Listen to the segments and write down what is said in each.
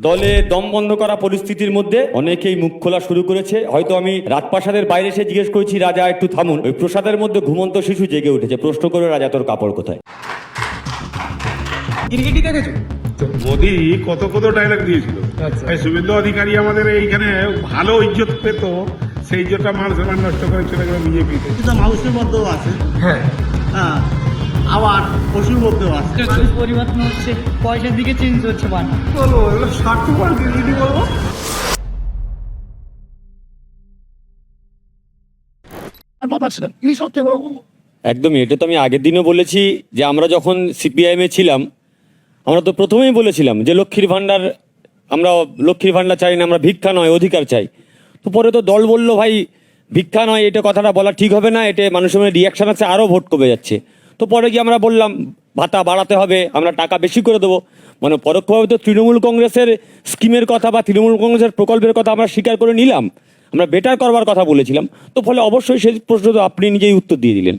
দলে দম বন্ধ করা পরিস্থিতির মধ্যে অনেকেই মুখ খোলা শুরু করেছে। হয়তো আমি রাজপ্রাসাদের বাইরে এসে জিজ্ঞেস করেছি, রাজা একটু থামুন, ওই প্রসাদের মধ্যে ঘুমন্ত শিশু জেগে উঠেছে, প্রশ্ন করে, রাজা তোর কাপড় কোথায়? মোদি কত কত ডায়লগ দিয়েছিল। এই শুভেন্দু অধিকারী আমাদের এইখানে ভালো ইজ্জত পেত, সেই ইজ্জতটা মানুষের নষ্ট করে চলে গেল বিজেপি। মানুষের মধ্যেও আছে, হ্যাঁ হ্যাঁ, আবার পশুর মধ্যেও আছে। মানুষ পরিবর্তন হচ্ছে, পয়সার দিকে চেঞ্জ হচ্ছে মানুষ। বলবো এগুলো স্বার্থপর দিদি বলবো। একদমই, এটা তো আমি আগের দিনও বলেছি যে আমরা যখন সিপিআইএমে ছিলাম, আমরা তো প্রথমেই বলেছিলাম যে লক্ষ্মীর ভাণ্ডার, আমরা লক্ষ্মীর ভাণ্ডার চাই না, আমরা ভিক্ষা নয় অধিকার চাই। তো পরে তো দল বলল, ভাই ভিক্ষা নয়, এটা কথাটা বলা ঠিক হবে না, এটা মানুষের মধ্যে রিয়াকশান আছে, আরও ভোট কমে যাচ্ছে। তো পরে গিয়ে আমরা বললাম ভাতা বাড়াতে হবে, আমরা টাকা বেশি করে দেবো। মানে পরোক্ষভাবে তো তৃণমূল কংগ্রেসের স্কিমের কথা বা তৃণমূল কংগ্রেসের প্রকল্পের কথা আমরা স্বীকার করে নিলাম, আমরা বেটার করবার কথা বলেছিলাম। তো ফলে অবশ্যই সেই প্রশ্ন তো আপনি নিজেই উত্তর দিয়ে দিলেন।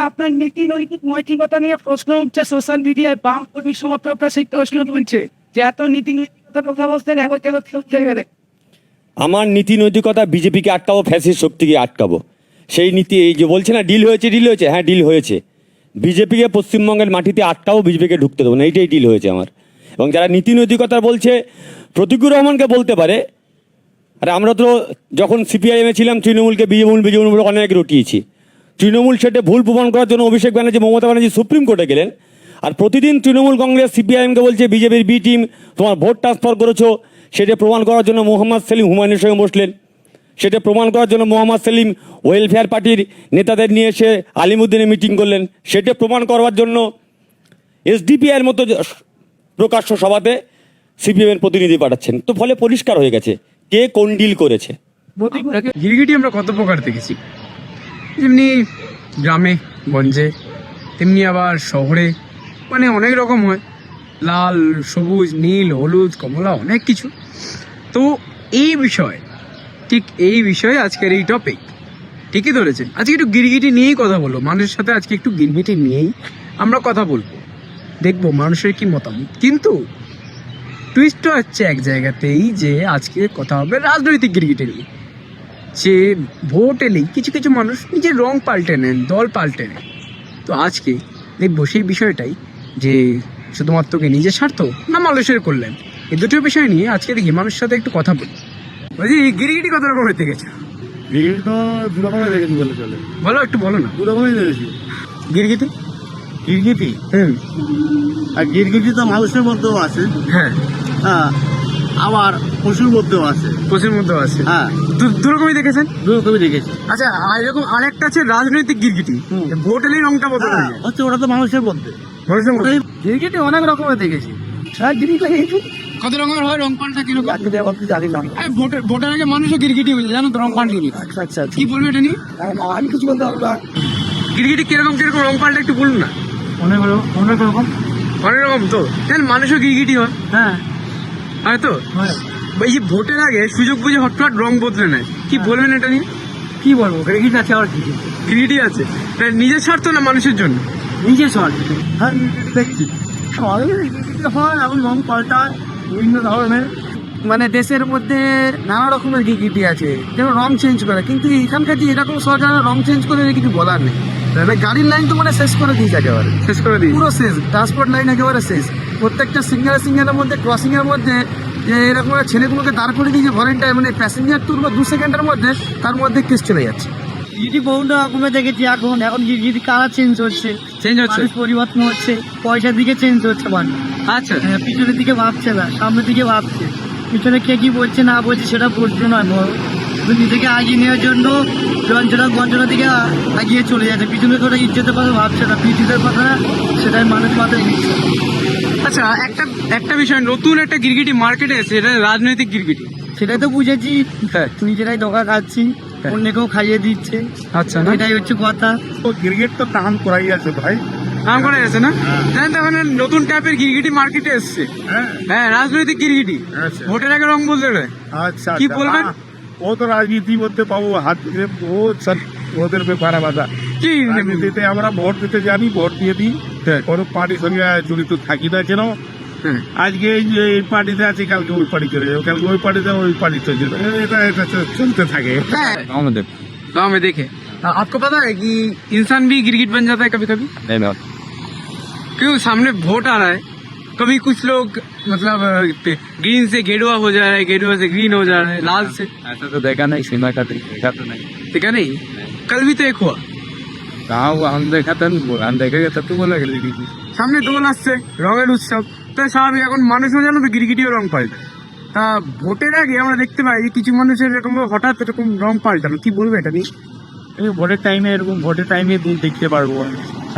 আপনার নীতি নৈতিকতা নিয়ে প্রশ্ন উঠছে সোশ্যাল মিডিয়ায়, বাম কর্মী সমর্থকরা সেই প্রশ্ন তুলছে যে এত নীতি নৈতিকতার কথা বলছেন, এখন কেন চলছে গেলে? আমার নীতি নৈতিকতা বিজেপিকে আটকাবো, ফ্যাসিস্ট শক্তিকে আটকাবো, সেই নীতি। এই যে বলছে না ডিল হয়েছে, হ্যাঁ ডিল হয়েছে। বিজেপিকে পশ্চিমবঙ্গের মাটিতে আটকাবো, বিজেপিকে ঢুকতে দেবো না, এইটাই ডিল হয়েছে আমার। এবং যারা নীতি নৈতিকতা বলছে, প্রতিকুর রহমানকে বলতে পারে, আরে আমরা তো যখন সিপিআইএমে ছিলাম তৃণমূলকে বিজেপি বলে অনেক রটিয়েছি। তৃণমূল সেটা ভুল প্রমাণ করার জন্য অভিষেক ব্যানার্জি, মমতা ব্যানার্জি সুপ্রিম কোর্টে গেলেন। আর প্রতিদিন তৃণমূল কংগ্রেস সিপিআইএমকে বলছে বিজেপির বি টিম তোমার ভোট ট্রান্সফার করেছো, সেটা প্রমাণ করার জন্য মোহাম্মদ সেলিম হুমায়ুনের সঙ্গে বসলেন। সেটা প্রমাণ করার জন্য মোহাম্মদ সেলিম ওয়েলফেয়ার পার্টির নেতাদের নিয়ে এসে আলিমুদ্দিনে মিটিং করলেন। সেটা প্রমাণ করবার জন্য এসডিপিআইয়ের মতো প্রকাশ্য সভাতে সিপিএমের প্রতিনিধি পাঠাচ্ছেন। তো ফলে পরিষ্কার হয়ে গেছে কে কোন ডিল করেছে। গিরগিটি আমরা কত প্রকার দেখেছি, যেমনি গ্রামে গঞ্জে, তেমনি আবার শহরে, মানে অনেক রকম হয়, লাল সবুজ নীল হলুদ কমলা অনেক কিছু। তো এই বিষয়, ঠিক এই বিষয়ে আজকের এই টপিক ঠিকই ধরেছেন। আজকে একটু গিরগিটি নিয়েই কথা বলবো, মানুষের সাথে আজকে একটু গিরগিটি নিয়েই আমরা কথা বলবো, দেখবো মানুষের কি মতামত। কিন্তু টুইস্টটা হচ্ছে এক জায়গাতেই, যে আজকে কথা হবে রাজনৈতিক গিরগিটি নিয়ে। যে ভোট এলেই কিছু কিছু মানুষ নিজের রং পাল্টে নেন, দল পাল্টে নেন। তো আজকে দেখবো সেই বিষয়টাই, যে শুধুমাত্র কি নিজের স্বার্থ না মানুষের কল্যাণ, এই দুটো বিষয় নিয়ে আজকে দেখি মানুষের সাথে একটু কথা বলি। বলছি গিরগিটি কত রকম হতে গেছে? গিরগিটি তো দু রকমের দেখেছি বলে চলে। বলো, একটু বলো না। দু রকমের দেখেছি গিরগিটি গিরগিটি। আর গিরগিটি তো মানুষের মধ্যেও আছে, হ্যাঁ, হ্যাঁ, আবার পশুর মধ্যেও আছে। পশুর মধ্যেও আছে, হ্যাঁ, দু রকমই দেখেছেন। দু রকমই দেখেছি। আচ্ছা, আর এরকম আরেকটা আছে রাজনৈতিক গিরগিটি, ভোট এলেই রংটা বদল হয়ে যায়। হচ্ছে ওটা তো মানুষের মধ্যে। মানুষের মধ্যে গিরগিটি অনেক রকমের দেখেছি। হ্যাঁ, গিরগিটি কত রকমের হয়, রং পাল্টা কিরকম? জানি না। ভোটের আগে মানুষও গিরগিটি হয়েছে, জানো তো, রং পাল্টে নিয়ে। আচ্ছা আচ্ছা, কি বলবো এটা নিয়ে? আমি কিছু বলতে পারবো না। গিরগিটি কিরকম কিরকম রং পাল্টা একটু বলুন না। অনেক রকম। অনেক রকম তো, কেন মানুষও গিরগিটি হয়, হ্যাঁ, হয়তো। এই যে ভোটের আগে সুযোগ বুঝে হঠাৎ রং বদলে নেয়, কি বলবেন এটা নিয়ে? কি বলবো, গিরগিটি আছে আর কি? গিরগিটি আছে, এটা নিজের স্বার্থ না মানুষের জন্য? নিজের শহর। হ্যাঁ, দেখছি হয় এখন রং পাল্টায় বিভিন্ন ধরনের, মানে দেশের মধ্যে নানা রকমের গিরগিটি আছে, যেমন রং চেঞ্জ করে। কিন্তু এখানকার যে এরকম সরকার রং চেঞ্জ করে কিছু বলার নেই। তাহলে গাড়ির লাইন তো মানে শেষ করে দিয়েছে, একেবারে শেষ করে দিই, পুরো শেষ। ট্রান্সপোর্ট লাইন একেবারে শেষ। প্রত্যেকটা সিঙ্গারের মধ্যে, ক্রসিংয়ের মধ্যে যে এরকম ছেলেগুলোকে দাঁড় করে দিয়েছে ভলেন্টার, মানে প্যাসেঞ্জার তুলবো 2 সেকেন্ডের মধ্যে, তার মধ্যে কেস চলে যাচ্ছে। গিরগিটি বহু রকমের দেখেছি। এখন গিরগিটি কালার চেঞ্জ হচ্ছে, মানুষ পরিবর্তন হচ্ছে, পয়সার দিকে চেঞ্জ হচ্ছে মানুষ। আচ্ছা, পিছনের দিকে ভাবছে না, সামনের দিকে ভাবছে। পিছনে কে কি বলছে না বলছে সেটা বলছে নয়, নিজেকে আগিয়ে নেওয়ার জন্য গঞ্জনার দিকে আগিয়ে চলে যাচ্ছে। পিছনে করে ইজ্জতের কথা ভাবছে না, পিছনের কথা সেটাই মানুষ মাথায় দিচ্ছে। আচ্ছা, একটা বিষয়, নতুন একটা গিরগিটি মার্কেটে এসেছে, এটা রাজনৈতিক গিরগিটি। সেটাই তো বুঝেছি, হ্যাঁ, নিজেরাই ধোকা খাচ্ছি, অন্যকেও খাইয়ে দিচ্ছে। আচ্ছা, না এটাই হচ্ছে কথা। ও ক্রিকেট তো কাম করাই আছে ভাই। নাম করে আছে না? জানেন তো, মানে নতুন টাইপের গিরগিটি মার্কেটে এসছে। হ্যাঁ, রাজনৈতিক গিরগিটি, আচ্ছা। ভোটের আগে রং বলতে দেয়। আচ্ছা, কি বলবেন? ও তো রাজনীতির মধ্যে পাবো হাত দিয়ে, ও সব ওদের ব্যাপারে বাধা। কি রাজনীতিতে আমরা ভোট দিতে জানি, ভোট দিয়ে দিই, কোনো পার্টির সঙ্গে জড়িত থাকি না কেন, হ্যাঁ। আজকে এই যে এই পার্টিতে আছে, কালকে ওই পার্টি চলে যাবে, কালকে ওই পার্টিতে ওই পার্টি চলে যাবে, এটা চলতে থাকে। गाँव में देखे आपको पता है कि इंसान भी गिरगिट बन जाता है कभी कभी? क्यों? सामने वोट आ रहा है, कभी कुछ लोग मतलब ग्रीन से गेरुआ हो जा रहा है, गेरुआ से ग्रीन हो जा रहा है, लाल से। ऐसा तो देखा नहीं, सीमा का देखा तो नहीं। देखा नहीं? कल भी तो एक हुआ, कहाँ हुआ? हम देखा था, हम देखेगा तब तो बोला সামনে দোল আসছে, রঙের উৎসব, তাই স্বাভাবিক এখন মানুষও জানো তো গিরগিটিও রং পাল্টায়। তা ভোটের আগে আমরা দেখতে পাই যে কিছু মানুষের এরকম হঠাৎ এরকম রং পাল্টানো, কি বলবো এটা নিয়ে? এই ভোটের টাইমে এরকম ভোটের টাইমে দেখতে পারবো,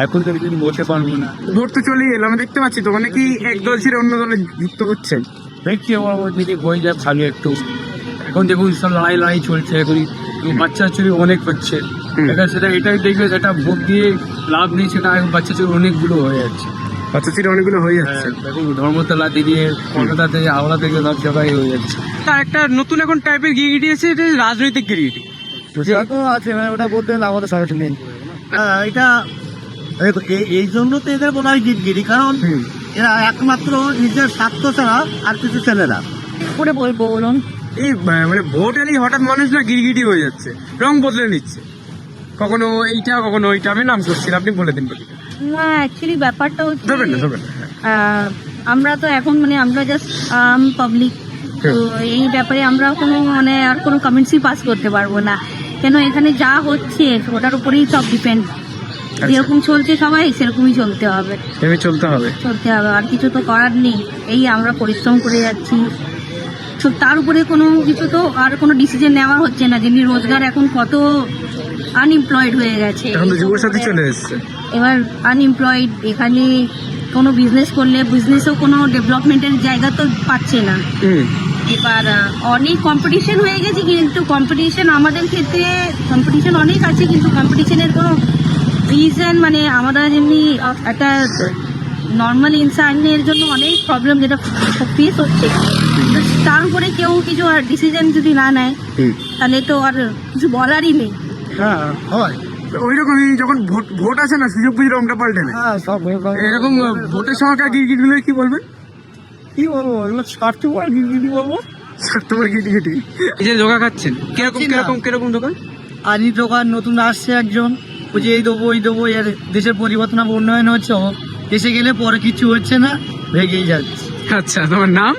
এখন তো কিছু বলতে পারবো না। ভোট তো চলেই এলো, আমি দেখতে পাচ্ছি তো, মানে কি এক দল ছেড়ে অন্য দলে যুক্ত হচ্ছে। দেখছি ওর দিকে হয়ে যায় ভালো একটু। এখন দেখুন সব লড়াই চলছে, এখন বাচ্চা চুরি অনেক হচ্ছে, এটা সেটা এটাই দেখবে, যেটা ভোট দিয়ে লাভ নেই, সেটা এখন বাচ্চা চুরি অনেকগুলো হয়ে যাচ্ছে। বাচ্চা ছেড়ে অনেকগুলো হয়ে যাচ্ছে, দেখুন ধর্মতলা দিকে, কলকাতা থেকে, হাওড়া থেকে সব জায়গায় হয়ে যাচ্ছে। তা একটা নতুন এখন টাইপের গিরগিটি আছে, এটা রাজনৈতিক গিরগিটি। আছে মানে ওটা বলতে গেলে আমাদের সাথে নেই। এটা এই জন্য তো এদের বলা হয় গিরগিরি, কারণ এরা একমাত্র নিজের স্বার্থ ছাড়া আর কিছু ছেলে না। করে বলবো বলুন, এই মানে ভোট এলেই হঠাৎ মানুষ না গিরগিটি হয়ে যাচ্ছে, রং বদলে নিচ্ছে, কখনো এইটা কখনো ওইটা। আমি নাম করছি, আপনি বলে দিন। না অ্যাকচুয়ালি ব্যাপারটা হচ্ছে ধরবেন না, ধরবেন না। আমরা তো এখন মানে আমরা জাস্ট পাবলিক, তো এই ব্যাপারে আমরা কোনো মানে আর কোনো কমেন্টসই পাস করতে পারবো না, কেন এখানে যা হচ্ছে ওটার উপরেই সব ডিপেন্ড। যেরকম চলছে সবাই সেরকমই চলতে হবে, চলতে হবে, আর কিছু তো করার নেই। এই আমরা পরিশ্রম করে যাচ্ছি, তো তার উপরে কোনো কিছু তো আর কোনো ডিসিশন নেওয়া হচ্ছে না। যেমনি রোজগার এখন কত আনএমপ্লয়েড হয়ে গেছে, এখন তো যুবসাথী চলে এসছে। এবার আনএমপ্লয়েড, এখানে কোনো বিজনেস করলে বিজনেসও কোনো ডেভেলপমেন্টের জায়গা তো পাচ্ছে না। এবার অনেক কম্পিটিশন হয়ে গেছে, কিন্তু কম্পিটিশন আমাদের ক্ষেত্রে কম্পিটিশন অনেক আছে, কিন্তু কম্পিটিশনের কোনো রিজন মানে আমরা যেমনি একটা নর্মাল ইনসানের জন্য অনেক প্রবলেম যেটা ফেস হচ্ছে, তার উপরে কেউ কিছু আর ডিসিশন যদি না নেয় তাহলে তো আর কিছু বলারই নেই। হ্যাঁ হয় ওই রকমই যখন ভোট আসে না, সুযোগ বুঝে রংটা পাল্টে নেয়। হ্যাঁ সব এরকম ভোটের সময়কার গিরগিট গুলো কি বলবেন? কি বলবো, এগুলো স্বার্থপর গিরগিরি বলবো। তোমার গিরগিটি এই যে ধোকা খাচ্ছেন, কিরকম কিরকম কিরকম দোকান? আর এই দোকান নতুন আসছে একজন, ওই যে এই দেবো ওই দেবো, এর দেশের পরিবর্তন হবে, উন্নয়ন হচ্ছে, এসে গেলে পরে কিছু হচ্ছে না, ভেগেই যাচ্ছে। আচ্ছা, তোমার নাম?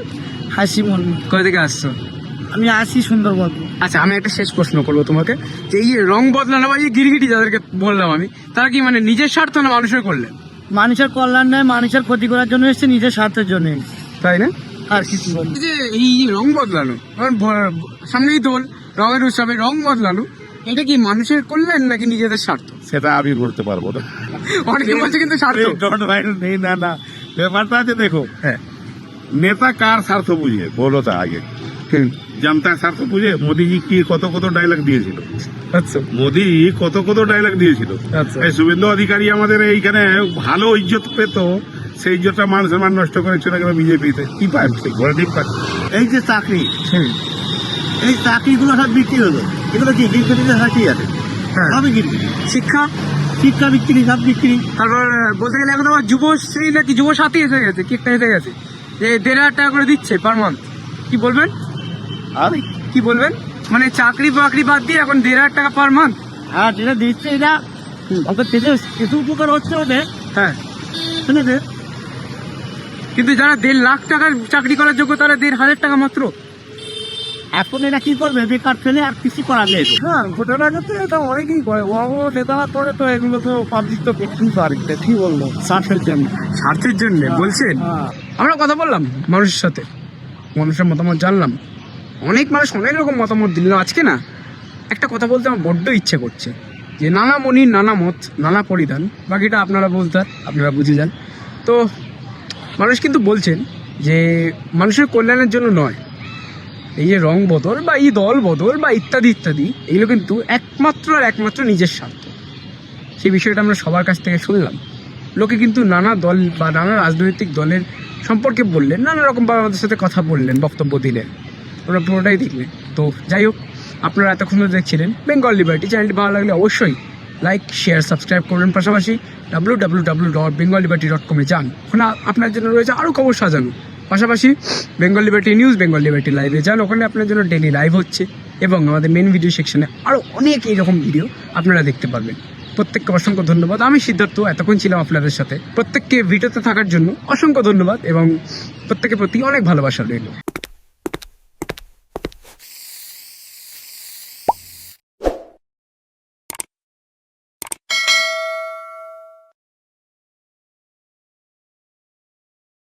হাসি মন। কোথা থেকে আসছো? আমি আসি সুন্দরবন। আচ্ছা, আমি একটা শেষ প্রশ্ন করবো তোমাকে, যে এই রং বদলানো বা এই গিরগিটি যাদেরকে বললাম আমি, তারা কি মানে নিজের স্বার্থ না মানুষের করলেন? মানুষের কল্যাণ নয়, মানুষের ক্ষতি করার জন্য এসছে, নিজের স্বার্থের জন্য, তাই না? আর কিছু বলি। এই যে এই রং বদলানো, সামনেই দোল, রঙের উৎসবে রং বদলানো, এটা কি মানুষের কল্যাণ নাকি নিজেদের স্বার্থ? সেটা আমি বলতে পারবো না। অনেকে বলছে কিন্তু স্বার্থ। নেই, না না, ব্যাপারটা আছে দেখো, হ্যাঁ, নেতা কার স্বার্থ বুঝে বলো তা আগে, জনতার স্বার্থ বুঝে? মোদিজি কি কত কত ডায়লগ দিয়েছিল, আচ্ছা মোদি কত ডায়লগ দিয়েছিল। আচ্ছা। এই শুভেন্দু অধিকারী আমাদের এইখানে ভালো ইজ্জত পেত, সেই ইজ্জতটা মানুষের মান নষ্ট করে চলে গেল বিজেপিতে। কি পায় ঘরে ডিম পায়। এই যে চাকরি, এই চাকরিগুলো সব বিক্রি হলো, এগুলো কি গিরগিটিতে হাঁটি আছে? হ্যাঁ। সবই গিরগিটি। শিক্ষা শিক্ষা বিক্রি, সব বিক্রি। তারপর বলতে গেলে এখন আবার যুবশ্রী নাকি যুবসাথী এসে গেছে, কি একটা এসে গেছে, যে 1,500 টাকা করে দিচ্ছে পার মান্থ। কি বলবেন? আর কি বলবেন? মানে চাকরি বাকরি বাদ দিয়ে এখন 1,500 টাকা পার মান্থ। হ্যাঁ, যেটা দিচ্ছে এটা অত কিছু উপকার হচ্ছে ওদের, হ্যাঁ, শুনেছে। কিন্তু যারা 1.5 লাখ টাকার চাকরি করার যোগ্য, তারা 1,500 টাকা মাত্র। এখন এরা কি করবে, বেকার ছেলে, আর কিছু করার নেই। হ্যাঁ, ভোটের আগে তো এটা অনেকেই করে, নেতা করে তো এগুলো তো পাবলিক তো করতেই পারে। কি বলবো, স্বার্থের জন্য। স্বার্থের জন্য বলছেন? আমরা কথা বললাম মানুষের সাথে, মানুষের মতামত জানলাম, অনেক মানুষ অনেক রকম মতামত দিল। আজকে না একটা কথা বলতে আমার বড্ড ইচ্ছে করছে, যে নানা মনির নানা মত, নানা পরিধান, বাকিটা আপনারা বলতেন, আপনারা বুঝে যান। তো মানুষ কিন্তু বলছেন যে মানুষের কল্যাণের জন্য নয়, এই যে রং বদল বা এই দল বদল বা ইত্যাদি ইত্যাদি, এগুলো কিন্তু একমাত্র নিজের স্বার্থ। সেই বিষয়টা আমরা সবার কাছ থেকে শুনলাম। লোকে কিন্তু নানা দল বা নানা রাজনৈতিক দলের সম্পর্কে বললেন, নানা রকমভাবে আমাদের সাথে কথা বললেন, বক্তব্য দিলেন, ওরা পুরোটাই দেখলেন। তো যাই হোক, আপনারা এতক্ষণ দেখছিলেন বেঙ্গল লিবার্টি চ্যানেলটি। ভালো লাগলে অবশ্যই লাইক শেয়ার সাবস্ক্রাইব করবেন। পাশাপাশি www.bengalliberty.com যান, ওখানে আপনার জন্য রয়েছে আরও খবর সাজানো। পাশাপাশি Bengal liberty news, Bengal liberty লাইভে যান, ওখানে আপনার জন্য ডেলি লাইভ হচ্ছে এবং আমাদের মেন ভিডিও সেকশনে আরও অনেক এইরকম ভিডিও আপনারা দেখতে পারবেন। প্রত্যেককে অসংখ্য ধন্যবাদ। আমি সিদ্ধার্থ এতক্ষণ ছিলাম আপনাদের সাথে। প্রত্যেককে ভিডিওতে থাকার জন্য অসংখ্য ধন্যবাদ এবং প্রত্যেকের প্রতি অনেক ভালোবাসা রইল।